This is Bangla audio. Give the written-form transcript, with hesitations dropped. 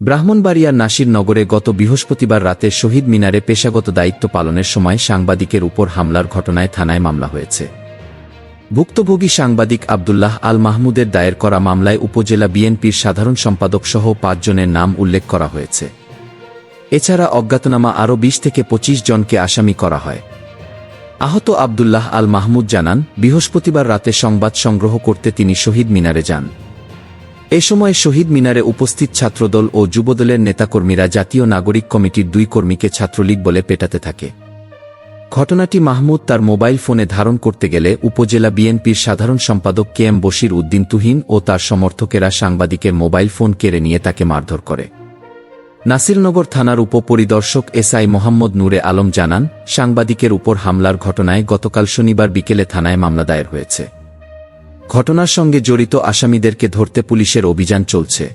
ব্রাহ্মণবাড়িয়ার নাসিরনগরে গত বৃহস্পতিবার রাতে শহীদ মিনারে পেশাগত দায়িত্ব পালনের সময় সাংবাদিকের উপর হামলার ঘটনায় থানায় মামলা হয়েছে। ভুক্তভোগী সাংবাদিক আব্দুল্লাহ আল মাহমুদের দায়ের করা মামলায় উপজেলা বিএনপির সাধারণ সম্পাদকসহ ৫ জনের নাম উল্লেখ করা হয়েছে। এছাড়া অজ্ঞাতনামা আরও ২০ থেকে ২৫ জনকে আসামি করা হয়। আহত আব্দুল্লাহ আল মাহমুদ জানান, বৃহস্পতিবার রাতে সংবাদ সংগ্রহ করতে তিনি শহীদ মিনারে যান। এ সময় শহীদ মিনারে উপস্থিত ছাত্রদল ও যুবদলের নেতাকর্মীরা জাতীয় নাগরিক কমিটির ২ কর্মীকে ছাত্রলীগ বলে পেটাতে থাকে। ঘটনাটি মাহমুদ তার মোবাইল ফোনে ধারণ করতে গেলে উপজেলা বিএনপির সাধারণ সম্পাদক কেএম বশির উদ্দিন তুহিন ও তার সমর্থকেরা সাংবাদিকের মোবাইল ফোন কেড়ে নিয়ে তাকে মারধর করে। নাসিরনগর থানার উপপরিদর্শক এসআই মোহাম্মদ নূরে আলম জানান, সাংবাদিকের উপর হামলার ঘটনায় গতকাল শনিবার বিকেলে থানায় মামলা দায়ের হয়েছে। ঘটনার সঙ্গে জড়িত আসামিদেরকে ধরতে পুলিশের অভিযান চলছে।